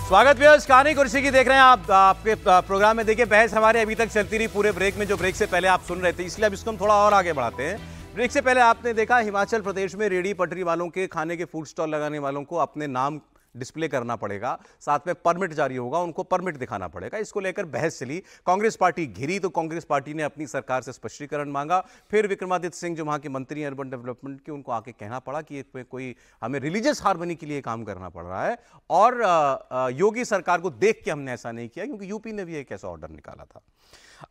स्वागत व्यूअर्स, कहानी कुर्सी की देख रहे हैं आप। आपके प्रोग्राम में देखिए बहस हमारे अभी तक चलती रही पूरे ब्रेक में, जो ब्रेक से पहले आप सुन रहे थे, इसलिए अब इसको हम थोड़ा और आगे बढ़ाते हैं। ब्रेक से पहले आपने देखा हिमाचल प्रदेश में रेडी पटरी वालों के, खाने के फूड स्टॉल लगाने वालों को अपने नाम डिस्प्ले करना पड़ेगा, साथ में परमिट जारी होगा, उनको परमिट दिखाना पड़ेगा। इसको लेकर बहस चली, कांग्रेस पार्टी घिरी तो कांग्रेस पार्टी ने अपनी सरकार से स्पष्टीकरण मांगा। फिर विक्रमादित्य सिंह जो वहां के मंत्री अर्बन डेवलपमेंट के, उनको आके कहना पड़ा कि इसमें कोई हमें रिलीजियस हार्मनी के लिए काम करना पड़ रहा है, और योगी सरकार को देख के हमने ऐसा नहीं किया, क्योंकि यूपी ने भी एक ऐसा ऑर्डर निकाला था।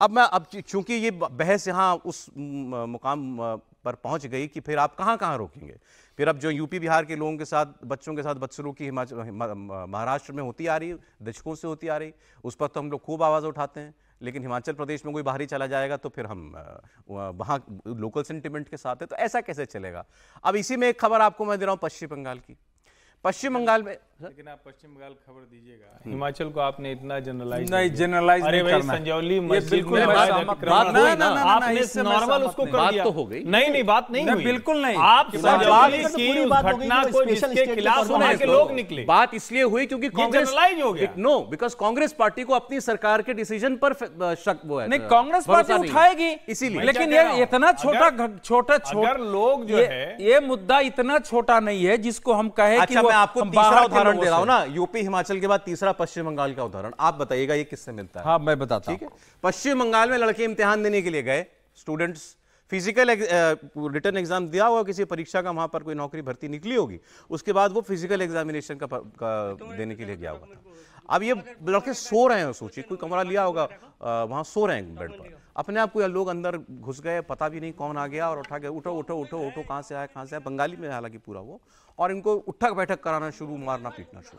अब चूंकि ये बहस यहाँ उस मुकाम पर पहुंच गई कि फिर आप कहाँ रोकेंगे। फिर अब जो यूपी बिहार के लोगों के साथ, बच्चों के साथ बदसलूकी महाराष्ट्र में होती आ रही, दशकों से होती आ रही, उस पर तो हम लोग खूब आवाज़ उठाते हैं। लेकिन हिमाचल प्रदेश में कोई बाहरी चला जाएगा तो फिर हम वहाँ लोकल सेंटिमेंट के साथ है, तो ऐसा कैसे चलेगा। अब इसी में एक खबर आपको मैं दे रहा हूँ पश्चिम बंगाल की। पश्चिम बंगाल में, लेकिन आप पश्चिम बंगाल खबर दीजिएगा, हिमाचल को आपने इतना जनरलाइज नहीं जनरलाइज अरे भाई संजौली मस्जिद में आपने नॉर्मल उसको कर दिया, तो हो गई। नहीं बात नहीं हुई, बिल्कुल नहीं। आप संजौली की घटना को जिसके खिलाफ वहां के लोग निकले, बात इसलिए हुई क्योंकि कांग्रेस जनरलाइज हो गया। नो, बिकॉज कांग्रेस पार्टी को अपनी सरकार के डिसीजन पर शक वो है, नहीं कांग्रेस पार्टी उठाएगी इसीलिए। लेकिन ये इतना छोटा लोग जो है, ये मुद्दा इतना छोटा नहीं है जिसको हम कहे कि मैं आपको तीसरा उदाहरण दे रहा हूं ना, यूपी हिमाचल के बाद तीसरा पश्चिम बंगाल का उदाहरण। आप बताइएगा ये किससे मिलता है। हाँ मैं बताता हूं। ठीक है, पश्चिम बंगाल में लड़के इम्तिहान देने के लिए गए, स्टूडेंट्स फिजिकल रिटर्न एग्जाम दिया हुआ, किसी परीक्षा का वहां पर कोई नौकरी भर्ती निकली होगी, उसके बाद वो फिजिकल एग्जामिनेशन का देने के लिए गया होगा था। अब ये लड़के सो रहे हैं, सोचिए कोई कमरा लिया होगा, वहां सो रहे हैं बेड पर, अपने आप को लोग अंदर घुस गए, पता भी नहीं कौन आ गया और उठा के उठो उठो उठो उठो, कहाँ से आया, बंगाली में हालांकि पूरा वो, और इनको उठक बैठक कराना शुरू, मारना पीटना शुरू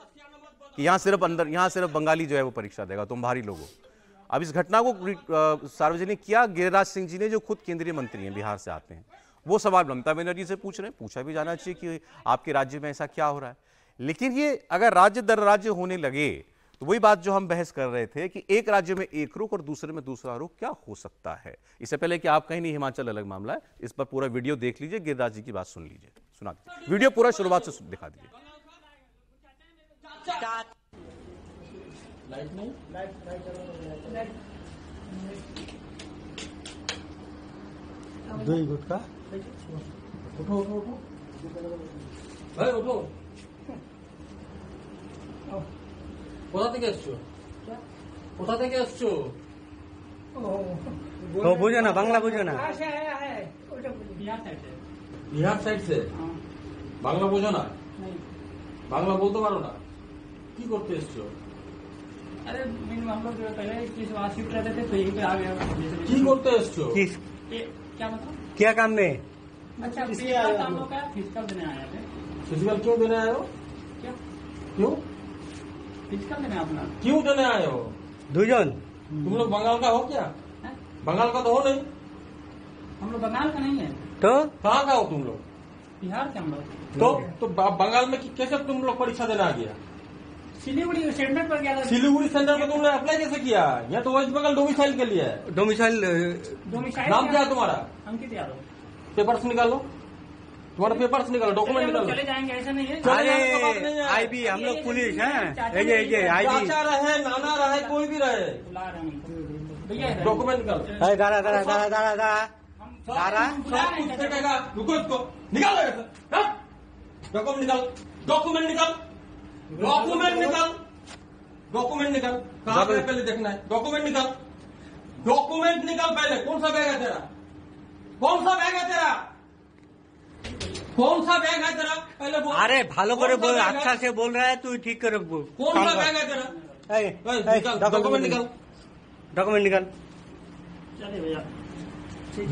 कि यहाँ सिर्फ अंदर, यहाँ सिर्फ बंगाली जो है वो परीक्षा देगा, तुम बाहरी लोगो। अब इस घटना को सार्वजनिक किया गिरिराज सिंह जी ने, जो खुद केंद्रीय मंत्री हैं, बिहार से आते हैं। वो सवाल ममता बनर्जी से पूछ रहे हैं, पूछा भी जाना चाहिए कि आपके राज्य में ऐसा क्या हो रहा है। लेकिन ये अगर राज्य दर राज्य होने लगे तो वही बात जो हम बहस कर रहे थे कि एक राज्य में एक रुख और दूसरे में दूसरा रुख क्या हो सकता है। इससे पहले कि आप कहीं नहीं, हिमाचल अलग मामला है, इस पर पूरा वीडियो देख लीजिए, गिरिराज जी की बात सुन लीजिए, सुना दीजिए वीडियो पूरा शुरुआत से दिखा दीजिए। দুই গুটকা উঠো উঠো উঠো ভাই উঠো কোথা থেকে এসছো কোথা থেকে এসছো ও বুঝো না বাংলা বুঝো না বিহার সাইড से বাংলা বুঝো না বাংলা বলতে পারো না কি করতে এসছো अरे हम लोग पहले शिफ्ट रहते थे तो यहीं पे आ गया की करते एसছো क्या मतलब क्या काम में अच्छा फिजिकल काम का फिजिकल देने आए थे फिजिकल क्यों देने आए हो क्या क्यों फिजिकल देने अपना क्यों देने आए हो दुजन तुम लोग बंगाल का हो क्या बंगाल का तो हो नहीं हम लोग बंगाल का नहीं है तो कहाँ का हो तुम लोग बिहार के हम लोग तो बंगाल में कैसे तुम लोग परीक्षा देने आ गया सिलीगुड़ी सेंटर पर गया था सिलीगुड़ी सेंटर पर तुमने अप्लाई कैसे किया यहाँ तो वेस्ट बंगाल डोमिसाइल के लिए डोमिसाइल नाम क्या है तुम्हारा अंकित यादव पेपर्स निकालो तुम्हारा पेपर्स निकालो डॉक्यूमेंट निकालो चले जाएंगे ऐसा नहीं है अरे आईबी हम लोग पुलिस हैं ये आईबी चाचा रहे नाना रहे कोई भी रहे डॉक्यूमेंट निकालो दारा दारा दारा दारा दारा दारा रुको इसको निकालो डॉक्यूमेंट निकाल डॉक्यूमेंट निकाल डॉक्यूमेंट निकाल डॉक्यूमेंट निकाल कहाँ पे पहले देखना है डॉक्यूमेंट निकाल पहले कौन सा बैग है तेरा कौन सा बैग है तेरा कौन सा बैग है तेरा पहले बोल अरे भालो करे बोल अच्छा से बोल रहा है तू ठीक करे बोल कौन सा बैग है तेरा डॉक्यूमेंट निकाल डॉक्यूमेंट निकाल चले भैया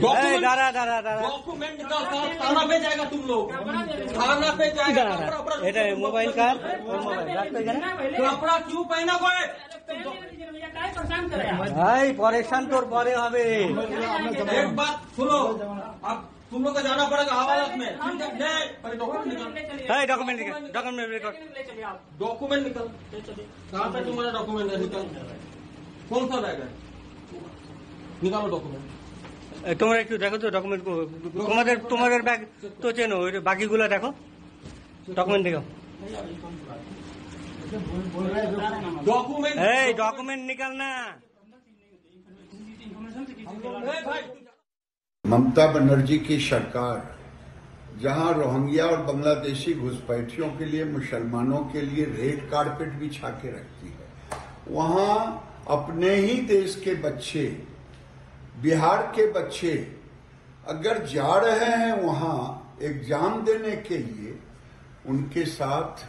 डॉक्यूमेंट निकाल थाना पे जाएगा तुम लोग थाना पे जाएगा मोबाइल का कपड़ा क्यों पहना कोई भाई परेशान तो परे हमें एक बात सुनो अब तुम लोग को जाना पड़ेगा हवालात में डॉक्यूमेंट निकाल डॉक्यूमेंट निकाल कहाँ पे तुम्हारा डॉक्यूमेंट है निकाल कौन सा बैग है निकालो डॉक्यूमेंट তোমরা একটু দেখো তো ডকুমেন্ট তোমাদের ব্যাগ তো চেনো বাকিগুলো দেখো ডকুমেন্ট দেখো डॉक्यूमेंट निकालना। ममता बनर्जी की सरकार जहां रोहिंग्या और बांग्लादेशी घुसपैठियों के लिए, मुसलमानों के लिए रेड कारपेट बिछा के रखती है, वहां अपने ही देश के बच्चे, बिहार के बच्चे अगर जा रहे हैं वहां एग्जाम देने के लिए, उनके साथ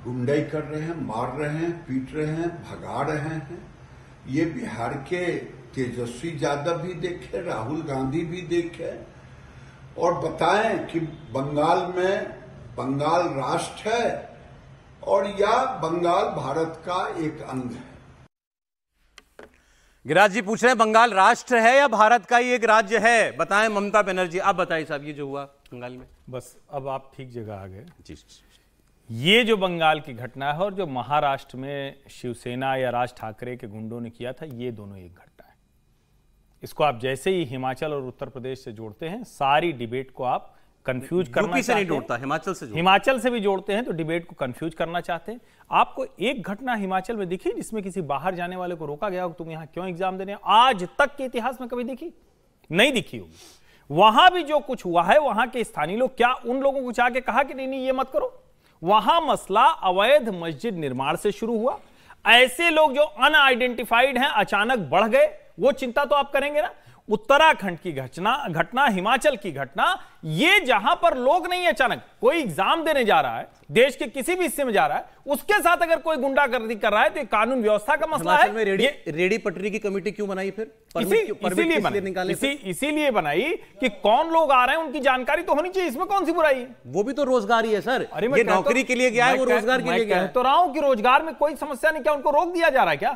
गुंडाई कर रहे हैं, मार रहे हैं, पीट रहे हैं, भगा रहे हैं। ये बिहार के तेजस्वी यादव भी देखे, राहुल गांधी भी देखे और बताएं कि बंगाल में बंगाल राष्ट्र है और या बंगाल भारत का एक अंग है। गिरिराज जी पूछ रहे हैं बंगाल राष्ट्र है या भारत का ही एक राज्य है, बताएं ममता बनर्जी। आप बताइए साहब, ये जो हुआ बंगाल में। बस अब आप ठीक जगह आ गए जी। ये जो बंगाल की घटना है और जो महाराष्ट्र में शिवसेना या राज ठाकरे के गुंडों ने किया था, ये दोनों एक घटना है। इसको आप जैसे ही हिमाचल और उत्तर प्रदेश से जोड़ते हैं, सारी डिबेट को आप कंफ्यूज करना यूपी से नहीं जोड़ता, हिमाचल से जोड़ता। हिमाचल से भी जोड़ते हैं तो डिबेट को कंफ्यूज करना चाहते हैं। आपको एक घटना हिमाचल में दिखी जिसमें किसी बाहर जाने वाले को रोका गया हो, तुम यहां क्यों एग्जाम देने? आज तक के इतिहास में कभी दिखी नहीं? दिखी होगी। वहां भी जो कुछ हुआ है, वहां के स्थानीय लोग क्या उन लोगों को जाके कहा कि नहीं ये मत करो? वहां मसला अवैध मस्जिद निर्माण से शुरू हुआ। ऐसे लोग जो अनआइडेंटिफाइड हैं अचानक बढ़ गए, वो चिंता तो आप करेंगे ना। उत्तराखंड की घटना, हिमाचल की घटना, ये जहां पर लोग नहीं, अचानक कोई एग्जाम देने जा रहा है, देश के किसी भी हिस्से में जा रहा है, उसके साथ अगर कोई गुंडागर्दी कर रहा है तो ये कानून व्यवस्था का मसला है। में रेडी पटरी की कमेटी क्यों बनाई फिर? इसीलिए बनाई कि कौन लोग आ रहे हैं उनकी जानकारी तो होनी चाहिए। इसमें कौन सी बुराई है? वो भी तो रोजगार ही है सर। अरे ये नौकरी के लिए गया है, वो रोजगार के लिए गया है। तो रहा हूं कि रोजगार में कोई समस्या नहीं, क्या उनको रोक दिया जा रहा है? क्या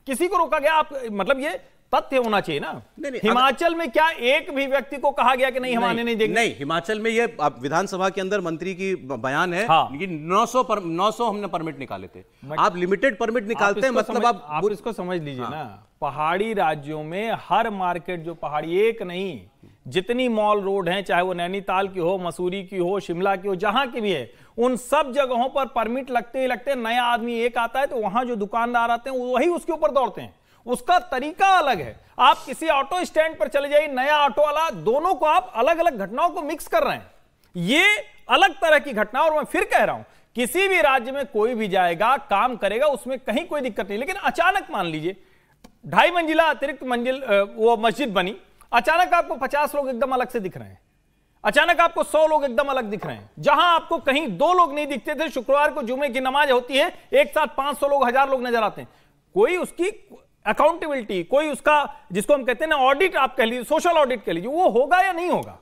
किसी को रोका गया? आप मतलब ये तथ्य होना चाहिए ना। नहीं, हिमाचल में क्या एक भी व्यक्ति को कहा गया कि नहीं हम आने नहीं देंगे? नहीं, हिमाचल में ये विधानसभा के अंदर मंत्री की बयान है। हाँ। लेकिन 900 हमने परमिट निकाले थे। आप लिमिटेड परमिट निकालते हैं, मतलब आप इसको समझ लीजिए ना। पहाड़ी राज्यों में हर मार्केट, जो पहाड़ी एक नहीं, जितनी मॉल रोड हैं, चाहे वो नैनीताल की हो, मसूरी की हो, शिमला की हो, जहां की भी है, उन सब जगहों पर परमिट लगते ही लगते। नया आदमी एक आता है तो वहां जो दुकानदार आते हैं वही उसके ऊपर दौड़ते हैं। उसका तरीका अलग है। आप किसी ऑटो स्टैंड पर चले जाइए, नया ऑटो वाला, दोनों को आप अलग अलग घटनाओं को मिक्स कर रहे हैं। ये अलग तरह की घटना। और मैं फिर कह रहा हूं, किसी भी राज्य में कोई भी जाएगा, काम करेगा, उसमें कहीं कोई दिक्कत नहीं। लेकिन अचानक मान लीजिए 2.5 मंजिला अतिरिक्त मंजिल वो मस्जिद बनी, अचानक आपको 50 लोग एकदम अलग से दिख रहे हैं, अचानक आपको 100 लोग एकदम अलग दिख रहे हैं। जहां आपको कहीं 2 लोग नहीं दिखते थे, शुक्रवार को जुमे की नमाज होती है, एक साथ 500 लोग, 1000 लोग नजर आते हैं। कोई उसकी अकाउंटेबिलिटी, कोई उसका, जिसको हम कहते हैं ना ऑडिट, आप कह लीजिए, सोशल ऑडिट कह लीजिए, वो होगा या नहीं होगा?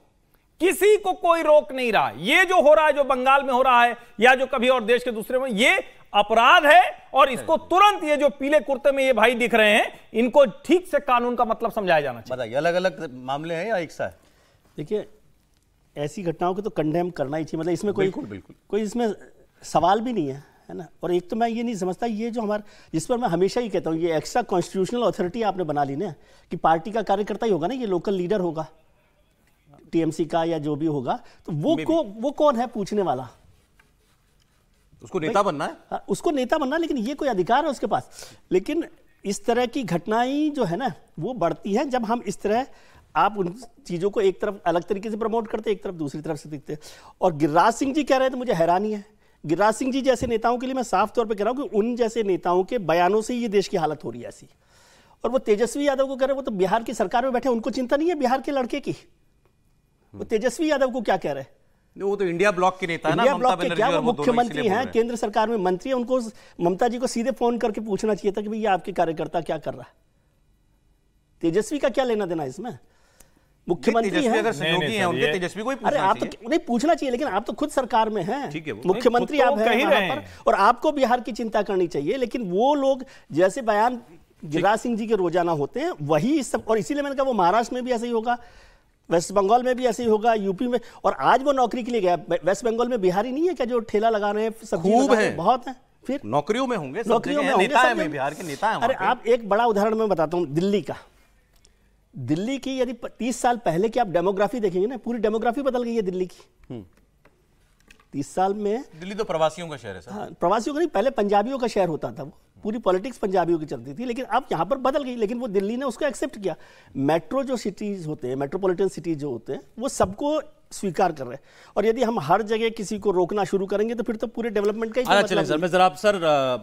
किसी को कोई रोक नहीं रहा। ये जो हो रहा है, जो बंगाल में हो रहा है या जो कभी और देश के दूसरे में, ये अपराध है। और इसको तुरंत, ये जो पीले कुर्ते में ये भाई दिख रहे हैं, इनको ठीक से कानून का मतलब समझाया जाना चाहिए। बताइए, अलग अलग मामले हैं या एक सा है? देखिए, ऐसी घटनाओं को तो कंडेम करना ही चाहिए। मतलब इसमें बिल्कुल कोई इसमें सवाल भी नहीं है ना। और एक तो मैं ये नहीं समझता, ये जो हमारा, जिस पर मैं हमेशा ही कहता हूँ, ये एक्स्ट्रा कॉन्स्टिट्यूशनल अथॉरिटी आपने बना ली ना, कि पार्टी का कार्यकर्ता ही होगा ना, ये लोकल लीडर होगा टीएमसी का या जो भी होगा, तो वो कौन है पूछने वाला? उसको नेता बनना है। उसको नेता बनना, लेकिन ये कोई अधिकार है उसके पास? लेकिन इस तरह की घटनाएं जो है ना, वो बढ़ती हैं जब हम इस तरह, आप उन चीजों को एक तरफ अलग तरीके से प्रमोट करते, एक तरफ दूसरी तरफ से दिखते। और गिरिराज सिंह जी कह रहे हैं तो मुझे हैरानी है। गिरिराज सिंह जी जैसे नेताओं के लिए मैं साफ तौर पे कह रहा हूं कि उन जैसे नेताओं के बयानों से ये देश की हालत हो रही है ऐसी। और वो तेजस्वी यादव को कह रहे हैं, वो तो बिहार की सरकार में बैठे, उनको चिंता नहीं है बिहार के लड़के की। वो तेजस्वी यादव को क्या कह रहे हैं? वो तो इंडिया ब्लॉक के नेता है ना, इंडिया ब्लॉक के क्या, वो मुख्यमंत्री हैं, केंद्र सरकार में मंत्री है। उनको, ममता जी को सीधे फोन करके पूछना चाहिए था कि भैया आपके कार्यकर्ता क्या कर रहा है। तेजस्वी का क्या लेना देना इसमें? मुख्यमंत्री हैं, अगर सहयोगी हैं उनके, तेजस्वी को ही अरे आप तो नहीं पूछना चाहिए, लेकिन आप तो खुद सरकार में हैं, मुख्यमंत्री आप हैं, और आपको बिहार की चिंता करनी चाहिए। लेकिन वो लोग जैसे बयान गिरिराज सिंह जी के रोजाना होते हैं, वही सब। और इसीलिए मैंने कहा वो महाराष्ट्र में भी ऐसे ही होगा, वेस्ट बंगाल में भी ऐसे ही होगा, यूपी में। और आज वो नौकरी के लिए गया। वेस्ट बंगाल में बिहारी नहीं है क्या जो ठेला लगा रहे हैं, खूब है, बहुत है। फिर नौकरियों में होंगे, नौकरियों में होंगे, बिहार के नेता हैं। अरे आप एक बड़ा उदाहरण मैं बताता हूं, दिल्ली की यदि 30 साल पहले की आप डेमोग्राफी देखेंगे ना, पूरी डेमोग्राफी बदल गई है दिल्ली की। 30 साल में। दिल्ली तो प्रवासियों का शहर है सर। हाँ, प्रवासियों का नहीं, पहले पंजाबियों का शहर होता था, वो पूरी पॉलिटिक्स पंजाबियों की चलती थी, लेकिन अब यहाँ पर बदल गई। लेकिन वो दिल्ली ने उसको एक्सेप्ट किया। मेट्रो जो सिटीज होते हैं, मेट्रोपॉलिटन सिटीज जो होते हैं, वो सबको स्वीकार कर रहे हैं। और यदि हम हर जगह किसी को रोकना शुरू करेंगे तो फिर तो पूरे डेवलपमेंट का ही मतलब चलें सर, मैं जरा सर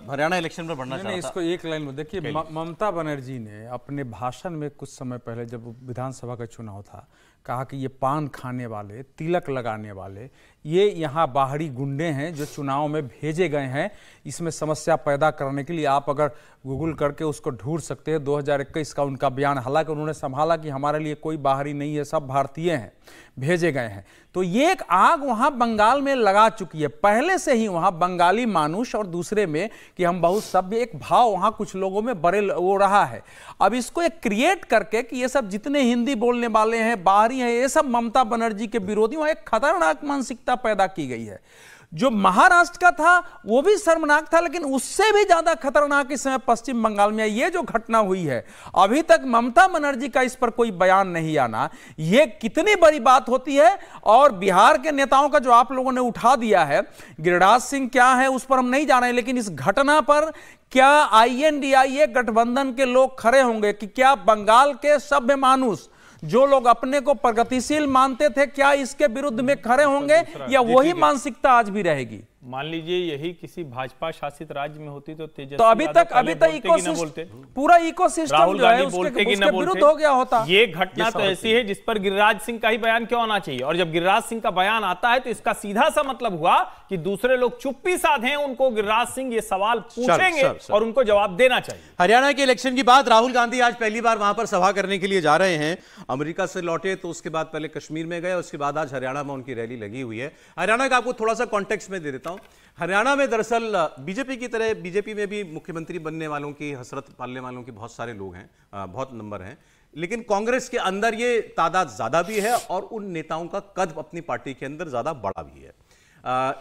हरियाणा इलेक्शन पर बढ़ना चाहता हूं। इसको एक लाइन में देखिए, ममता बनर्जी ने अपने भाषण में कुछ समय पहले जब विधानसभा का चुनाव था, कहा कि ये पान खाने वाले, तिलक लगाने वाले, ये यहाँ बाहरी गुंडे हैं जो चुनाव में भेजे गए हैं इसमें समस्या पैदा करने के लिए। आप अगर गूगल करके उसको ढूंढ सकते हैं, 2021 का उनका बयान। हालांकि उन्होंने संभाला कि हमारे लिए कोई बाहरी नहीं है, सब भारतीय हैं, भेजे गए हैं। तो ये एक आग वहां बंगाल में लगा चुकी है पहले से ही, वहां बंगाली मानुष और दूसरे में कि हम बहुत सभ्य, एक भाव वहां कुछ लोगों में बड़े वो रहा है। अब इसको एक क्रिएट करके कि ये सब जितने हिंदी बोलने वाले हैं, बाहरी हैं, ये सब ममता बनर्जी के विरोधी, वहां एक खतरनाक मानसिकता पैदा की गई है। जो महाराष्ट्र का था वो भी शर्मनाक था, लेकिन उससे भी ज्यादा खतरनाक इस समय पश्चिम बंगाल में ये जो घटना हुई है। अभी तक ममता बनर्जी का इस पर कोई बयान नहीं आना, ये कितनी बड़ी बात होती है। और बिहार के नेताओं का जो आप लोगों ने उठा दिया है, गिरिराज सिंह क्या है उस पर हम नहीं जा रहे हैं, लेकिन इस घटना पर क्या INDIA गठबंधन के लोग खड़े होंगे कि क्या बंगाल के सभ्य मानुष जो लोग अपने को प्रगतिशील मानते थे, क्या इसके विरुद्ध में खड़े होंगे या वही मानसिकता आज भी रहेगी? मान लीजिए यही किसी भाजपा शासित राज्य में होती तो तेजस्वी तो अभी तक पूरा इकोसिस्टम जो है उसके विरुद्ध हो गया होता। ये घटना तो ऐसी है जिस पर गिरिराज सिंह का ही बयान क्यों आना चाहिए। और जब गिरिराज सिंह का बयान आता है तो इसका सीधा सा मतलब हुआ कि दूसरे लोग चुप्पी साधे, उनको गिरिराज सिंह ये सवाल पूछेंगे और उनको जवाब देना चाहिए। हरियाणा के इलेक्शन के बाद राहुल गांधी आज पहली बार वहां पर सभा करने के लिए जा रहे हैं। अमेरिका से लौटे तो उसके बाद पहले कश्मीर में गए, उसके बाद आज हरियाणा में उनकी रैली लगी हुई है। हरियाणा का आपको थोड़ा सा कॉन्टेक्स्ट में दे देता हूं। हरियाणा में दरअसल बीजेपी की तरह बीजेपी में भी मुख्यमंत्री बनने वालों की, हसरत पालने वालों की बहुत सारे लोग हैं, बहुत नंबर हैं, लेकिन कांग्रेस के अंदर ये तादाद ज्यादा भी है और उन नेताओं का कद अपनी पार्टी के अंदर ज्यादा बड़ा भी है।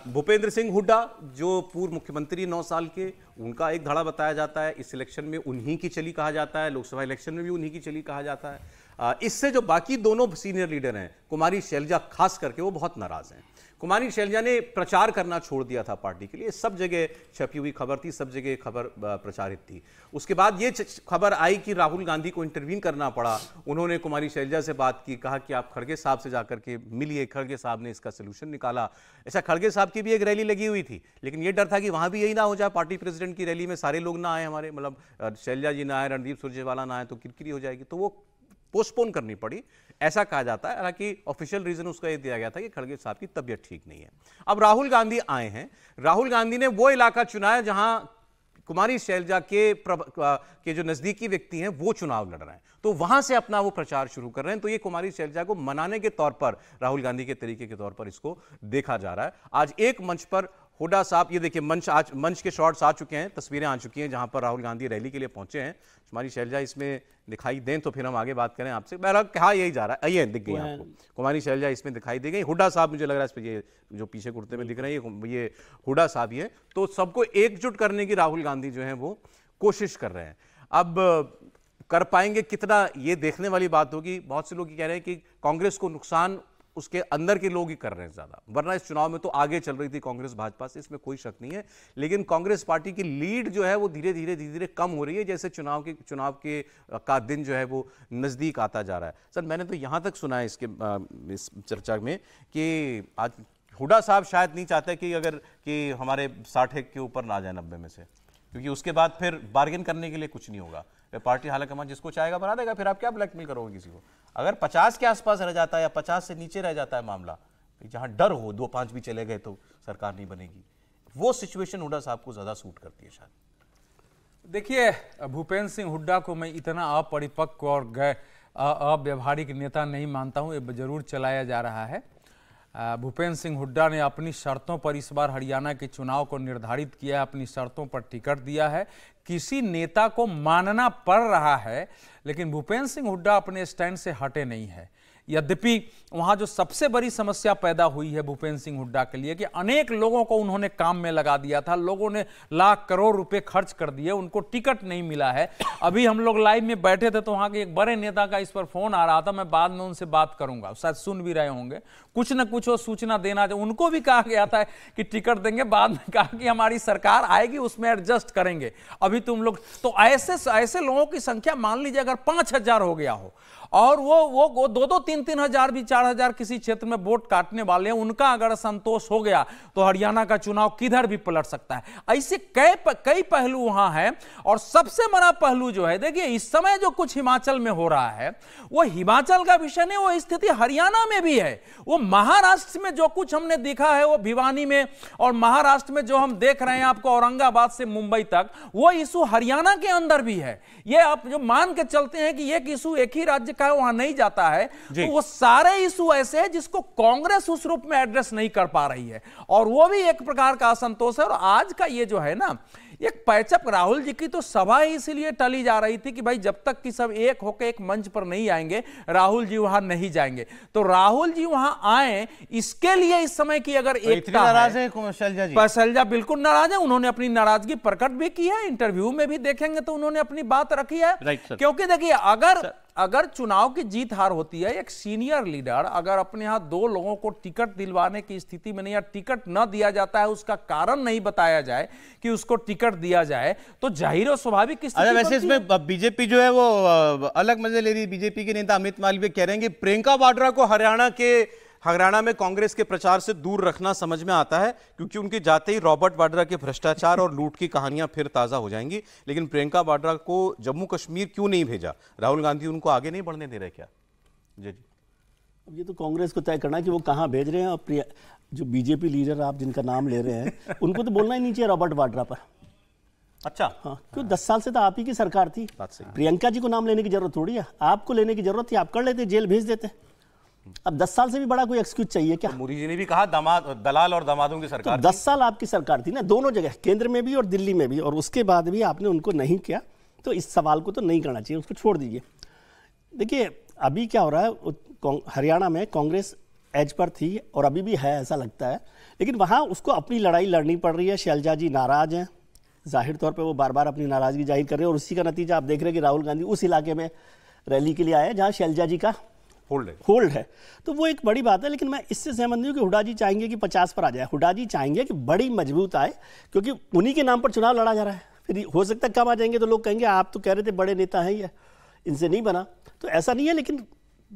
भूपेंद्र सिंह हुड्डा जो पूर्व मुख्यमंत्री 9 साल के, उनका एक धड़ा बताया जाता है। इस इलेक्शन में उन्हीं की चली कहा जाता है, लोकसभा इलेक्शन में भी उन्हीं की चली कहा जाता है। इससे जो बाकी दोनों सीनियर लीडर हैं, कुमारी शैलजा खास करके, वो बहुत नाराज हैं। कुमारी शैलजा ने प्रचार करना छोड़ दिया था पार्टी के लिए, सब जगह छपी हुई खबर थी, सब जगह खबर प्रचारित थी। उसके बाद ये खबर आई कि राहुल गांधी को इंटरवीन करना पड़ा। उन्होंने कुमारी शैलजा से बात की, कहा कि आप खड़गे साहब से जाकर के मिलिए। खड़गे साहब ने इसका सोल्यूशन निकाला। ऐसा खड़गे साहब की भी एक रैली लगी हुई थी, लेकिन ये डर था कि वहां भी यही ना हो जाए, पार्टी प्रेसिडेंट की रैली में सारे लोग ना आए, हमारे मतलब शैलजा जी ना आए, रणदीप सुरजेवाला ना आए तो किरकिरी हो जाएगी, तो वो पोस्टपोन करनी पड़ी, ऐसा कहा जाता है। हालांकि ऑफिशियल रीजन उसका यह दिया गया था कि खड़गे साहब की तबीयत ठीक नहीं है। अब राहुल गांधी आए हैं। राहुल गांधी ने वो इलाका चुना है जहां कुमारी शैलजा के जो नजदीकी व्यक्ति हैं वो चुनाव लड़ रहे हैं, तो वहां से अपना वो प्रचार शुरू कर रहे हैं। तो ये कुमारी शैलजा को मनाने के तौर पर, राहुल गांधी के तरीके के तौर पर इसको देखा जा रहा है। आज एक मंच पर हुड्डा साहब, ये देखिए मंच के शॉट्स आ चुके हैं, तस्वीरें आ चुकी हैं जहां पर राहुल गांधी रैली के लिए पहुंचे हैं। कुमारी शैलजा इसमें दिखाई दें तो फिर हम आगे बात करें आपसे। बहरहाल कहा यही जा रहा है, ये दिख गई आपको कुमारी शैलजा इसमें दिखाई दे गई। हुड्डा साहब मुझे लग रहा है इस पर, ये जो पीछे कुर्ते में दिख रहे हैं ये हुड्डा साहब ही है। तो सबको एकजुट करने की राहुल गांधी जो है वो कोशिश कर रहे हैं। अब कर पाएंगे कितना, ये देखने वाली बात होगी। बहुत से लोग ये कह रहे हैं कि कांग्रेस को नुकसान उसके अंदर के लोग ही कर रहे हैं ज्यादा, वरना इस चुनाव में तो आगे चल रही थी कांग्रेस भाजपा से, इसमें कोई शक नहीं है। लेकिन कांग्रेस पार्टी की लीड जो है वो धीरे धीरे कम हो रही है, जैसे चुनाव के का दिन जो है वो नजदीक आता जा रहा है। सर, मैंने तो यहां तक सुना है इस चर्चा में कि आज हुड्डा साहब शायद नहीं चाहते कि हमारे 60 के ऊपर ना जाए 90 में से, क्योंकि उसके बाद फिर बार्गेन करने के लिए कुछ नहीं होगा। पार्टी हालांकि जिसको चाहेगा बना देगा, फिर आप क्या ब्लैकमेल करोगे किसी को। अगर 50 के आसपास रह जाता है या 50 से नीचे रह जाता है मामला, जहां डर हो 2-5 भी चले गए तो सरकार नहीं बनेगी, वो सिचुएशन हुड्डा साहब को ज्यादा सूट करती है शायद। देखिए, भूपेंद्र सिंह हुड्डा को मैं इतना अपरिपक्व और अव्यवहारिक नेता नहीं मानता हूं। ये जरूर चलाया जा रहा है। भूपेंद्र सिंह हुड्डा ने अपनी शर्तों पर इस बार हरियाणा के चुनाव को निर्धारित किया है, अपनी शर्तों पर टिकट दिया है। किसी नेता को मानना पड़ रहा है, लेकिन भूपेंद्र सिंह हुड्डा अपने स्टैंड से हटे नहीं है। यद्यपि वहां जो सबसे बड़ी समस्या पैदा हुई है भूपेंद्र सिंह हुड्डा के लिए कि अनेक लोगों को उन्होंने काम में लगा दिया था, लोगों ने लाख करोड़ रुपए खर्च कर दिए, उनको टिकट नहीं मिला है। अभी हम लोग लाइव में बैठे थे तो वहां के एक बड़े नेता का इस पर फोन आ रहा था, मैं बाद में उनसे बात करूंगा, शायद सुन भी रहे होंगे, कुछ न कुछ वो सूचना देना, जो उनको भी कहा गया था कि टिकट देंगे, बाद में कहा कि हमारी सरकार आएगी उसमें एडजस्ट करेंगे, अभी तुम लोग। तो ऐसे लोगों की संख्या मान लीजिए अगर 5,000 हो गया हो और वो 2-2, 3-3 हजार भी 4,000 किसी क्षेत्र में वोट काटने वाले हैं, उनका अगर संतोष हो गया तो हरियाणा का चुनाव किधर भी पलट सकता है। ऐसे कई पहलू वहां हैं। और सबसे बड़ा पहलू जो है, देखिए इस समय जो कुछ हिमाचल में हो रहा है वो हिमाचल का विषय नहीं, वो स्थिति हरियाणा में भी है। वो महाराष्ट्र में जो कुछ हमने देखा है वो भिवानी में, और महाराष्ट्र में जो हम देख रहे हैं आपको औरंगाबाद से मुंबई तक, वो इशू हरियाणा के अंदर भी है। ये आप जो मान के चलते हैं कि एक इशू एक ही राज्य का वहां नहीं जाता है, तो वो सारे इशू ऐसे हैं जिसको कांग्रेस उस रूप में एड्रेस नहीं कर पा रही है, और वो भी एक प्रकार का असंतोष है। और आज का ये जो है ना एक पैचअप, राहुल जी की तो सभा ही इसीलिए टली जा रही थी कि भाई जब तक कि सब एक होकर एक मंच पर नहीं आएंगे राहुल जी वहां नहीं जाएंगे। तो राहुल जी वहां आए, इसके लिए इस समय की अगर एकता नाराज है शैलजा जी? शैलजा बिल्कुल नाराज है, उन्होंने अपनी नाराजगी प्रकट भी की है, इंटरव्यू में भी देखेंगे तो उन्होंने अपनी बात रखी है। क्योंकि देखिए अगर चुनाव की जीत हार होती है, एक सीनियर लीडर अगर अपने यहां 2 लोगों को टिकट दिलवाने की स्थिति में नहीं, या टिकट न दिया जाता है उसका कारण नहीं बताया जाए कि उसको टिकट दिया जाए, तो जाहिर और स्वाभाविक स्थिति। वैसे इसमें बीजेपी जो है वो अलग मजे ले रही है। बीजेपी के नेता अमित मालवीय कह रहे हैं कि प्रियंका वाड्रा को हरियाणा में कांग्रेस के प्रचार से दूर रखना समझ में आता है, क्योंकि उनके जाते ही रॉबर्ट वाड्रा के भ्रष्टाचार और लूट की कहानियां फिर ताजा हो जाएंगी। लेकिन प्रियंका वाड्रा को जम्मू कश्मीर क्यों नहीं भेजा? राहुल गांधी उनको आगे नहीं बढ़ने दे रहे क्या? जी अब ये तो कांग्रेस को तय करना कि वो कहां भेज रहे हैं। और जो बीजेपी लीडर आप जिनका नाम ले रहे हैं उनको तो बोलना ही नहीं चाहिए रॉबर्ट वाड्रा पर। अच्छा, हाँ, क्यों 10 साल से तो आप ही की सरकार थी। प्रियंका जी को नाम लेने की जरूरत थोड़ी है, आपको लेने की जरूरत थी, आप कर लेते, जेल भेज देते। अब 10 साल से भी बड़ा कोई एक्सक्यूज चाहिए क्या? तो मोदी जी ने भी कहा दलाल और दामादों की सरकार। तो 10 साल आपकी सरकार थी ना, दोनों जगह, केंद्र में भी और दिल्ली में भी, और उसके बाद भी आपने उनको नहीं किया। तो इस सवाल को तो नहीं करना चाहिए, उसको छोड़ दीजिए। देखिए अभी क्या हो रहा है, हरियाणा में कांग्रेस एज पर थी और अभी भी है ऐसा लगता है, लेकिन वहाँ उसको अपनी लड़ाई लड़नी पड़ रही है। शैलजा जी नाराज हैं, जाहिर तौर पे वो बार बार अपनी नाराजगी जाहिर कर रहे हैं, और उसी का नतीजा आप देख रहे हैं कि राहुल गांधी उस इलाके में रैली के लिए आए जहाँ शैलजा जी का होल्ड है। तो वो एक बड़ी बात है। लेकिन मैं इससे सहमत नहीं हूँ कि हुड्डा जी चाहेंगे कि 50 पर आ जाए। हुड्डा जी चाहेंगे कि बड़ी मजबूत आए, क्योंकि उन्हीं के नाम पर चुनाव लड़ा जा रहा है। फिर हो सकता है कम आ जाएंगे तो लोग कहेंगे आप तो कह रहे थे बड़े नेता हैं, ये इनसे नहीं बना। तो ऐसा नहीं है, लेकिन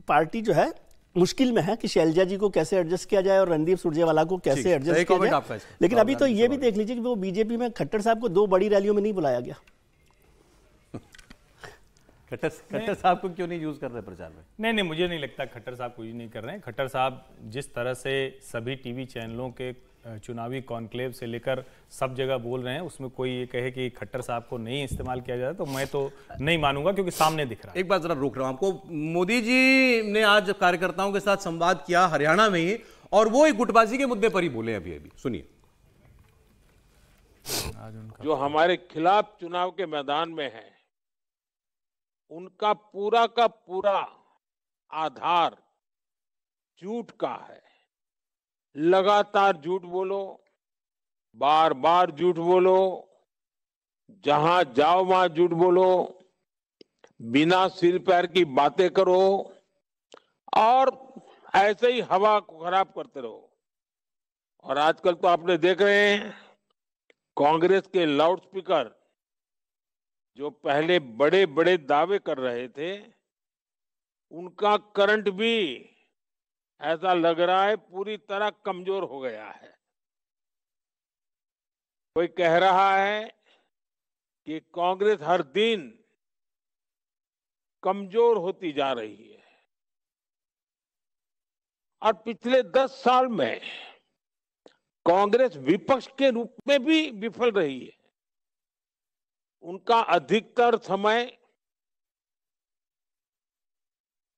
पार्टी जो है मुश्किल में है कि शैलजा जी को कैसे एडजस्ट किया जाए और रणदीप सुरजेवाला को कैसे एडजस्ट किया जाए। लेकिन अभी तो ये भी देख लीजिए कि वो बीजेपी में खट्टर साहब को 2 बड़ी रैलियों में नहीं बुलाया गया। खट्टर साहब को क्यों नहीं यूज कर रहे प्रचार में? नहीं, मुझे नहीं लगता खट्टर साहब को यूज नहीं कर रहे हैं। खट्टर साहब जिस तरह से सभी टीवी चैनलों के चुनावी कॉन्क्लेव से लेकर सब जगह बोल रहे हैं, उसमें कोई ये कहे कि खट्टर साहब को नहीं इस्तेमाल किया जाए तो मैं तो नहीं मानूंगा, क्योंकि सामने दिख रहा है। एक बात जरा रोक रहा हूं आपको, मोदी जी ने आज कार्यकर्ताओं के साथ संवाद किया हरियाणा में ही, और वो एक गुटबाजी के मुद्दे पर ही बोले। अभी सुनिए। जो हमारे खिलाफ चुनाव के मैदान में है, उनका पूरा का पूरा आधार झूठ का है। लगातार झूठ बोलो, बार बार झूठ बोलो, जहां जाओ वहां झूठ बोलो, बिना सिर पैर की बातें करो, और ऐसे ही हवा को खराब करते रहो। और आजकल तो आपने देख रहे हैं, कांग्रेस के लाउड स्पीकर जो पहले बड़े बड़े दावे कर रहे थे, उनका करंट भी ऐसा लग रहा है पूरी तरह कमजोर हो गया है। कोई कह रहा है कि कांग्रेस हर दिन कमजोर होती जा रही है, और पिछले 10 साल में कांग्रेस विपक्ष के रूप में भी विफल रही है। उनका अधिकतर समय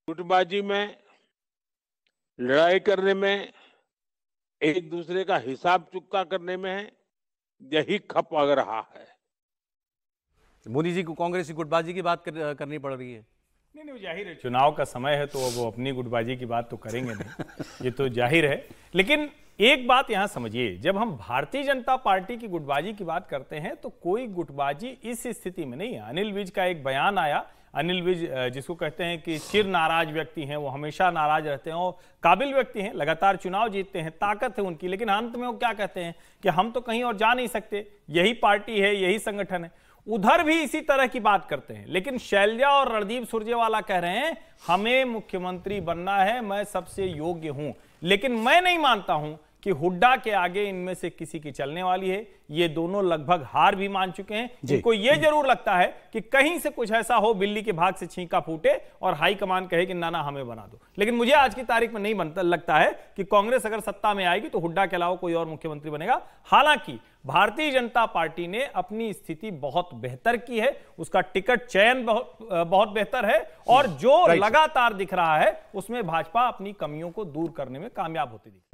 गुटबाजी में, लड़ाई करने में, एक दूसरे का हिसाब चुकता करने में है। यही खप लग रहा है। मोदी जी को कांग्रेस की गुटबाजी की बात करनी पड़ रही है। नहीं जाहिर है चुनाव का समय है तो वो अपनी गुटबाजी की बात तो करेंगे नहीं, ये तो जाहिर है। लेकिन एक बात यहां समझिए, जब हम भारतीय जनता पार्टी की गुटबाजी की बात करते हैं तो कोई गुटबाजी इस स्थिति में नहीं है। अनिल विज का एक बयान आया, अनिल विज जिसको कहते हैं कि चिर नाराज व्यक्ति हैं, वो हमेशा नाराज रहते हैं और काबिल व्यक्ति हैं, लगातार चुनाव जीतते हैं, ताकत है उनकी, लेकिन अंत में वो क्या कहते हैं कि हम तो कहीं और जा नहीं सकते, यही पार्टी है, यही संगठन है। उधर भी इसी तरह की बात करते हैं, लेकिन शैलजा और रणदीप सुरजेवाला कह रहे हैं हमें मुख्यमंत्री बनना है, मैं सबसे योग्य हूं। लेकिन मैं नहीं मानता हूं कि हुड्डा के आगे इनमें से किसी की चलने वाली है। ये दोनों लगभग हार भी मान चुके हैं। इनको ये जरूर लगता है कि कहीं से कुछ ऐसा हो, बिल्ली के भाग से छींका फूटे और हाईकमान कहे कि ना हमें बना दो। लेकिन मुझे आज की तारीख में नहीं लगता है कि कांग्रेस अगर सत्ता में आएगी तो हुड्डा के अलावा कोई और मुख्यमंत्री बनेगा। हालांकि भारतीय जनता पार्टी ने अपनी स्थिति बहुत बेहतर की है, उसका टिकट चयन बहुत बेहतर है और जो लगातार दिख रहा है उसमें भाजपा अपनी कमियों को दूर करने में कामयाब होती दिखती है।